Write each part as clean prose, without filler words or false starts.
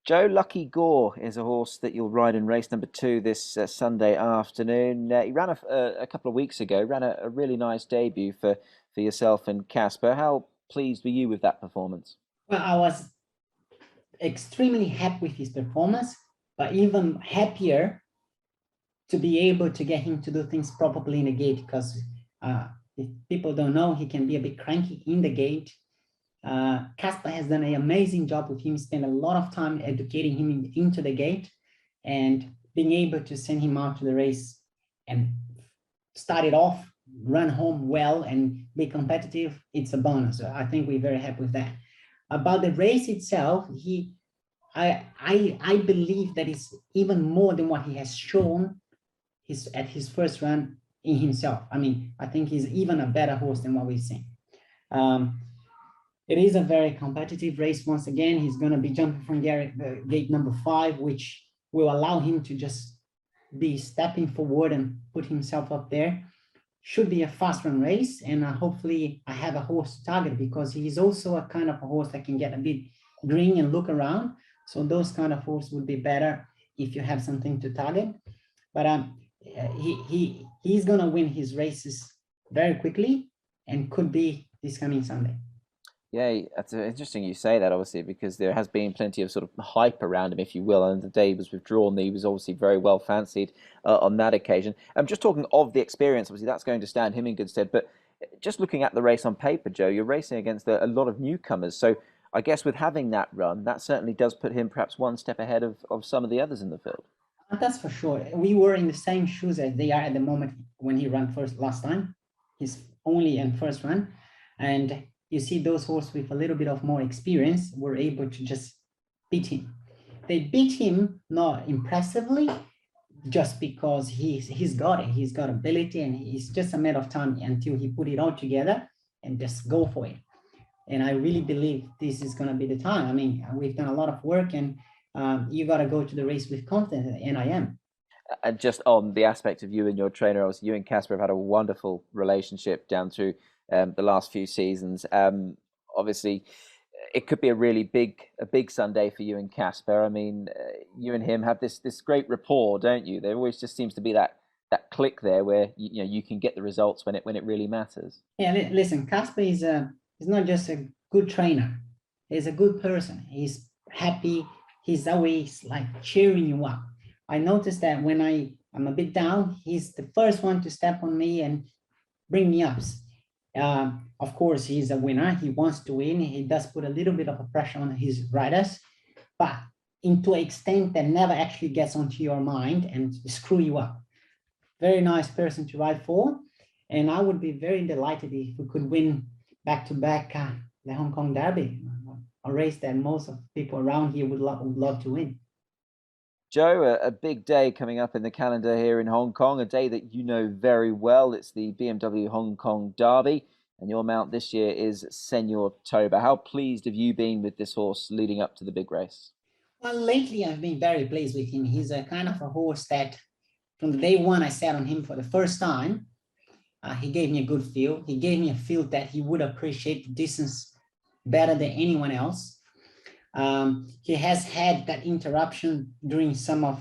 Joe, Lucky Gore is a horse that you'll ride in race number two this Sunday afternoon. He ran a couple of weeks ago, ran a really nice debut for yourself and Casper. How pleased were you with that performance? Well, I was extremely happy with his performance, but even happier to be able to get him to do things properly in the gate because if people don't know, he can be a bit cranky in the gate. Casper has done an amazing job with him, spent a lot of time educating him into the gate and being able to send him out to the race and start it off, run home well and be competitive. It's a bonus. So I think we're very happy with that. About the race itself, I believe that it's even more than what he has shown at his first run in himself. I mean, I think he's even a better horse than what we've seen. It is a very competitive race. Once again, he's going to be jumping from gate number 5, which will allow him to just be stepping forward and put himself up there. Should be a fast run race, and hopefully I have a horse to target because he's also a kind of a horse that can get a bit green and look around. So those kind of horses would be better if you have something to target. But he's going to win his races very quickly and could be this coming Sunday. Yeah, that's interesting you say that, obviously, because there has been plenty of sort of hype around him, if you will. And the day he was withdrawn, he was obviously very well fancied on that occasion. I'm just talking of the experience, obviously, that's going to stand him in good stead. But just looking at the race on paper, Joe, you're racing against a lot of newcomers. So I guess with having that run, that certainly does put him perhaps one step ahead of some of the others in the field. That's for sure. We were in the same shoes as they are at the moment when he ran first last time, his only and first run. And you see those horses with a little bit of more experience were able to just beat him. They beat him not impressively, just because he's got it. He's got ability, and it's just a matter of time until he put it all together and just go for it. And I really believe this is going to be the time. I mean, we've done a lot of work, and you got to go to the race with confidence, and I am. And just on the aspect of you and your trainer, obviously you and Casper have had a wonderful relationship down through the last few seasons. Obviously, it could be a big Sunday for you and Casper. I mean, you and him have this great rapport, don't you? There always just seems to be that click there where you can get the results when it really matters. Yeah, listen, Casper is not just a good trainer. He's a good person. He's happy. He's always like cheering you up. I noticed that when I'm a bit down, he's the first one to step on me and bring me up. Of course, he's a winner. He wants to win. He does put a little bit of a pressure on his riders, but into an extent that never actually gets onto your mind and screw you up. Very nice person to ride for. And I would be very delighted if we could win back-to-back the Hong Kong Derby, a race that most of people around here would love to win. Joe, a big day coming up in the calendar here in Hong Kong, a day that you know very well. It's the BMW Hong Kong Derby, and your mount this year is SENOR TOBA. How pleased have you been with this horse leading up to the big race? Well, lately I've been very pleased with him. He's a kind of a horse that from the day one I sat on him for the first time, he gave me a good feel. He gave me a feel that he would appreciate the distance better than anyone else. He has had that interruption during some of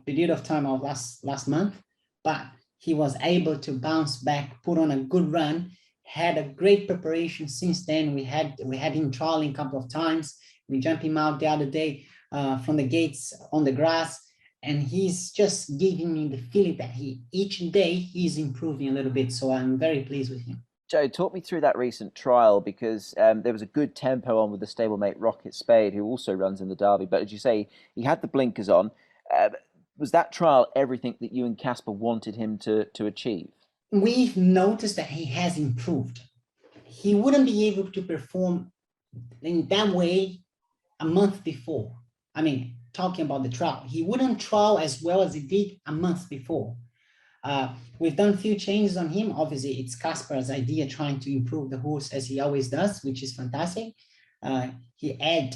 period of time of last month, but he was able to bounce back, put on a good run, had a great preparation since then. We had him trialing a couple of times. We jumped him out the other day from the gates on the grass, and he's just giving me the feeling that each day he's improving a little bit. So I'm very pleased with him. Joe, talk me through that recent trial because there was a good tempo on with the stablemate Rocket Spade, who also runs in the Derby. But as you say, he had the blinkers on. Was that trial everything that you and Casper wanted him to achieve? We've noticed that he has improved. He wouldn't be able to perform in that way a month before. I mean, talking about the trial, he wouldn't trial as well as he did a month before. We've done a few changes on him. Obviously, it's Casper's idea trying to improve the horse as he always does, which is fantastic. He had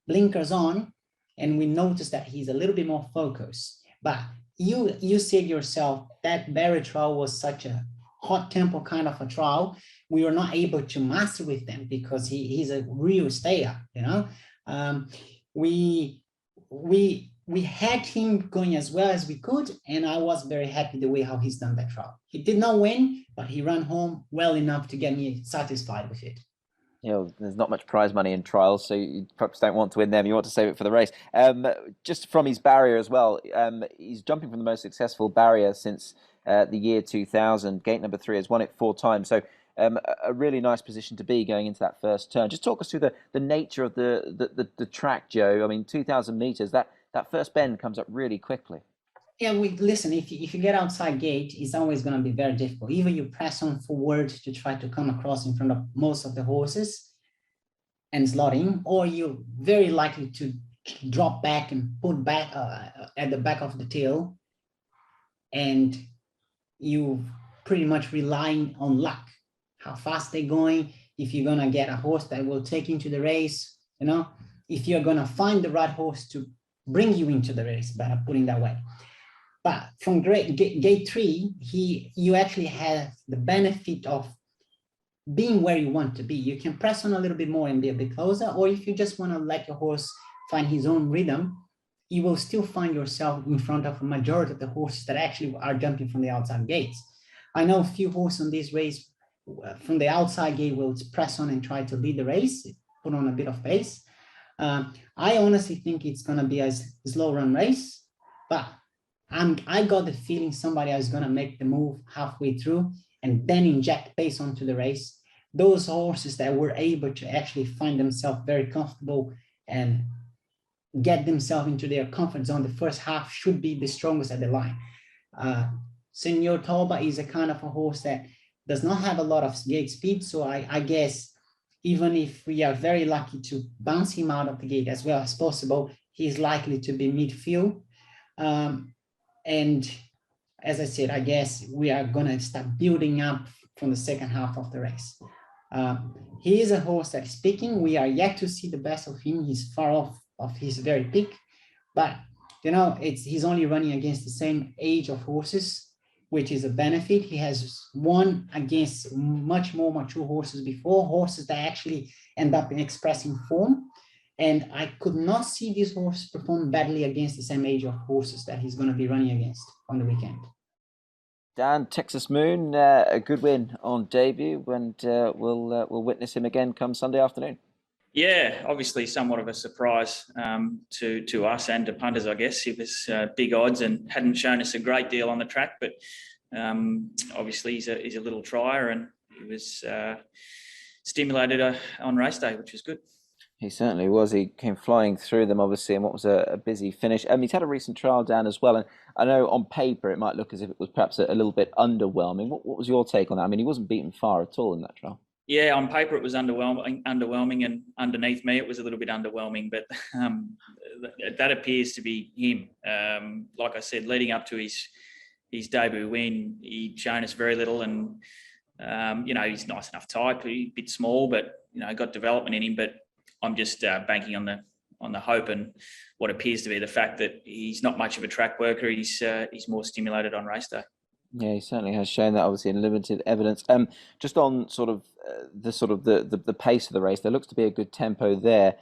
blinkers on, and we noticed that he's a little bit more focused. But you said yourself that Barry trial was such a hot tempo kind of a trial. We were not able to master with them because he's a real stayer, you know. we had him going as well as we could, and I was very happy the way how he's done that trial. He did not win, but he ran home well enough to get me satisfied with it. You know, there's not much prize money in trials, so you perhaps don't want to win them. You want to save it for the race. Just from his barrier as well, he's jumping from the most successful barrier since the year 2000. Gate number 3 has won it 4 times. So a really nice position to be going into that first turn. Just talk us through the nature of the track, Joe. I mean, 2,000 meters, that first bend comes up really quickly. Yeah, listen, if you get outside gate, it's always going to be very difficult. Either you press on forward to try to come across in front of most of the horses and slot in, or you're very likely to drop back and put back at the back of the tail, and you pretty much relying on luck, how fast they're going, if you're going to get a horse that will take into the race, you know, if you're going to find the right horse to bring you into the race, better putting that way. But from gate 3, you actually have the benefit of being where you want to be. You can press on a little bit more and be a bit closer, or if you just want to let your horse find his own rhythm, you will still find yourself in front of a majority of the horses that actually are jumping from the outside gates. I know a few horses on this race from the outside gate will press on and try to lead the race, put on a bit of pace. I honestly think it's going to be a slow run race, but I got the feeling somebody is going to make the move halfway through and then inject pace onto the race. Those horses that were able to actually find themselves very comfortable and get themselves into their comfort zone the first half should be the strongest at the line. Senor TOBA is a kind of a horse that does not have a lot of gate speed, so I guess even if we are very lucky to bounce him out of the gate as well as possible, he's likely to be midfield. And as I said, I guess we are going to start building up from the second half of the race. He is a horse that is peaking. We are yet to see the best of him. He's far off of his very peak, but you know, he's only running against the same age of horses, which is a benefit. He has won against much more mature horses before, horses that actually end up in expressing form. And I could not see this horse perform badly against the same age of horses that he's going to be running against on the weekend. Dan, Texas Moon, a good win on debut, and we'll witness him again come Sunday afternoon. Yeah, obviously somewhat of a surprise to us and to punters, I guess. He was big odds and hadn't shown us a great deal on the track, but obviously he's a little trier, and he was stimulated on race day, which was good. He certainly was. He came flying through them, obviously, and what was a busy finish. He's had a recent trial down as well, and I know on paper it might look as if it was perhaps a little bit underwhelming. What was your take on that? I mean, he wasn't beaten far at all in that trial. Yeah, on paper it was underwhelming, and underneath me it was a little bit underwhelming, but that appears to be him. Like I said, leading up to his debut win, he'd shown us very little, and you know, he's nice enough type. He's a bit small, but you know, got development in him. But I'm just banking on the hope and what appears to be the fact that he's not much of a track worker. He's more stimulated on race day. Yeah, he certainly has shown that, obviously, in limited evidence. Just on the pace of the race, there looks to be a good tempo there.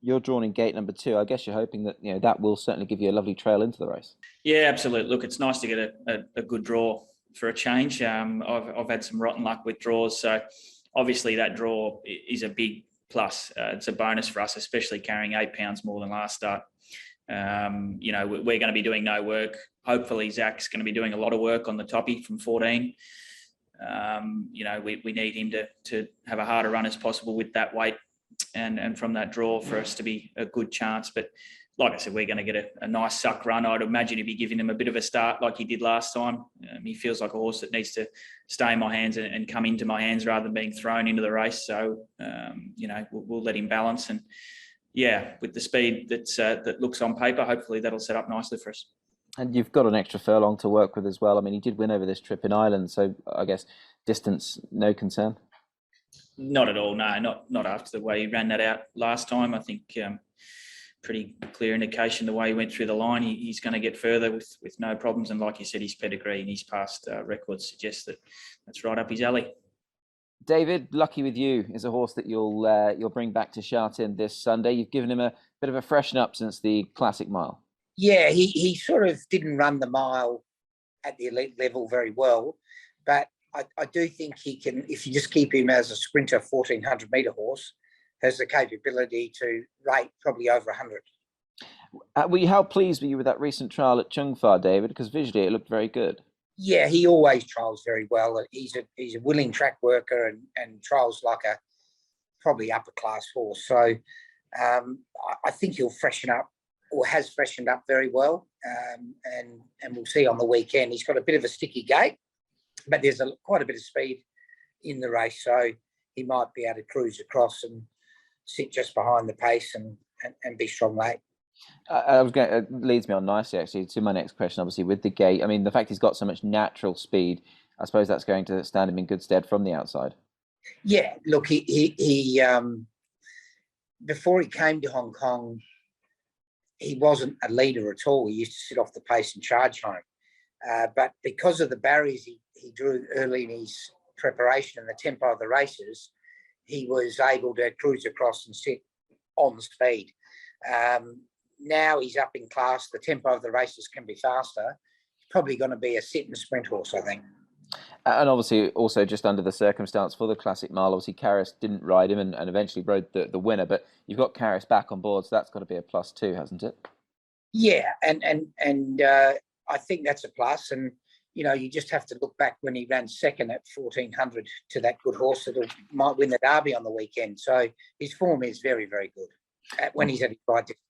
You're drawn in gate number 2. I guess you're hoping that that will certainly give you a lovely trail into the race. Yeah, absolutely. Look, it's nice to get a good draw for a change. I've had some rotten luck with draws, so obviously that draw is a big plus. It's a bonus for us, especially carrying 8 pounds more than last start. We're going to be doing no work. Hopefully Zach's going to be doing a lot of work on the toppy from 14. We need him to have a harder run as possible with that weight and from that draw for us to be a good chance. But like I said, we're going to get a nice suck run. I'd imagine he'd be giving him a bit of a start like he did last time. He feels like a horse that needs to stay in my hands and come into my hands rather than being thrown into the race. So, we'll let him balance. And yeah, with the speed that looks on paper, hopefully that'll set up nicely for us. And you've got an extra furlong to work with as well. I mean, he did win over this trip in Ireland, so I guess distance, no concern? Not at all, no, not after the way he ran that out last time. I think pretty clear indication the way he went through the line. He's going to get further with no problems. And like you said, his pedigree and his past records suggest that that's right up his alley. David, Lucky With You is a horse that you'll bring back to Shartin this Sunday. You've given him a bit of a freshen up since the Classic Mile. Yeah, he sort of didn't run the mile at the elite level very well, but I do think he can, if you just keep him as a sprinter 1400 metre horse, has the capability to rate probably over 100. How pleased were you with that recent trial at Chung Fa, David? Because visually it looked very good. Yeah, he always trials very well. He's a willing track worker and trials like a probably upper class horse. So I think he'll freshen up, or has freshened up very well. And we'll see on the weekend. He's got a bit of a sticky gait, but there's quite a bit of speed in the race. So he might be able to cruise across and sit just behind the pace and be strong late. It leads me on nicely, actually, to my next question, obviously, with the gait. I mean, the fact he's got so much natural speed, I suppose that's going to stand him in good stead from the outside. Yeah, look, he before he came to Hong Kong, he wasn't a leader at all. He used to sit off the pace and charge home. But because of the barriers he drew early in his preparation and the tempo of the races, he was able to cruise across and sit on speed. Now he's up in class. The tempo of the races can be faster. He's probably going to be a sit and sprint horse, I think. And obviously, also just under the circumstance for the Classic Mile, obviously Karras didn't ride him and eventually rode the winner. But you've got Karras back on board, so that's got to be a plus too, hasn't it? Yeah, and I think that's a plus. And you know, you just have to look back when he ran second at 1400 to that good horse that might win the Derby on the weekend. So his form is very, very good when he's at his right distance.